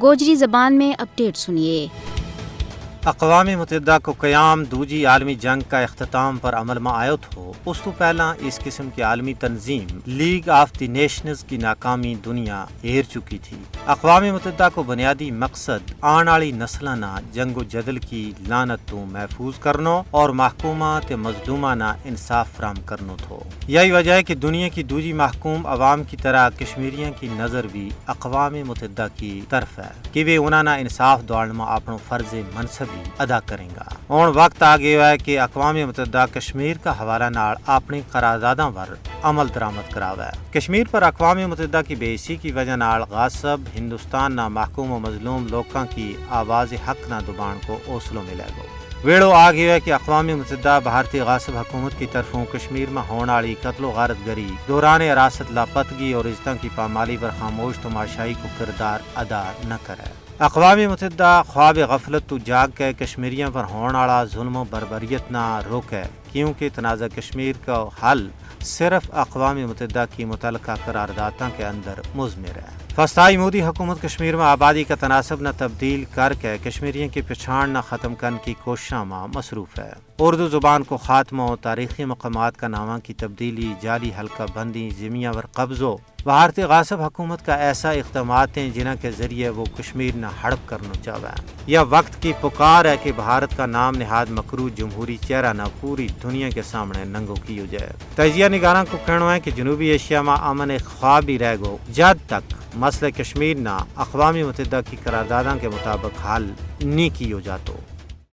گوجری زبان میں اپڈیٹ سنیے۔ اقوام متحدہ کو قیام دوجی عالمی جنگ کا اختتام پر عمل میں آیا تھو، اس تو پہلا اس قسم کی عالمی تنظیم لیگ آف دی نیشنز کی ناکامی دنیا ہیر چکی تھی۔ اقوام متحدہ کو بنیادی مقصد آن والی نسلاں نہ جنگ و جدل کی لعنت تو محفوظ کرنو اور محکومہ تے مظلومہ نہ انصاف فراہم کرنو تھو۔ یہی وجہ ہے کہ دنیا کی دوجی محکوم عوام کی طرح کشمیریوں کی نظر بھی اقوام متحدہ کی طرف ہے کہ وہ انہاں نہ انصاف دوڑنا اپنا فرض منصبی ادا کریں گا۔ اور وقت آ گیا ہے کہ اقوام متحدہ کشمیر کا حوالہ نال اپنی قرارداداں پر عمل درآمد کراوے۔ کشمیر پر اقوام متحدہ کی بے حسی کی وجہ نال غاصب ہندوستان نہ محکوم و مظلوم لوکاں کی آواز حق نہ دبان کو حوصلوں ملے گا۔ ویڑو آ گیا ہے کہ اقوام متحدہ بھارتی غاصب حکومت کی طرفوں کشمیر میں ہونے والی قتل و غارت گری، دوران حراست لاپتگی اور عزتوں کی پامالی پر خاموش تماشائی کو کردار ادا نہ کرے۔ اقوام متحدہ خواب غفلت تو جاگ کے کشمیریوں پر ہونے والا ظلم و بربریت نہ روکے، کیونکہ تنازع کشمیر کا حل صرف اقوام متحدہ کی متعلقہ قراردادوں کے اندر مضمر ہے۔ فسطائی مودی حکومت کشمیر میں آبادی کا تناسب نہ تبدیل کر کے کشمیریوں کی پچھاڑ نہ ختم کرنے کی کوششوں میں مصروف ہے۔ اردو زبان کو خاتمہ و تاریخی مقامات کا نامہ کی تبدیلی، جعلی حلقہ بندی، زمینوں پر قبضوں، بھارتی غاصب حکومت کا ایسا اقدامات ہیں جنہ کے ذریعے وہ کشمیر نہ ہڑپ کرنا چاہتا ہے۔ یہ وقت کی پکار ہے کہ بھارت کا نام نہاد مکروہ جمہوری چہرہ نہ پوری دنیا کے سامنے ننگو کی ہو جائے۔ تجزیہ نگاراں کو کہنا ہے کہ جنوبی ایشیا میں امن ایک خواب ہی رہ گو جب تک مسئلہ کشمیر نہ اقوام متحدہ کی قراردادوں کے مطابق حل نہیں کی ہو جاتو۔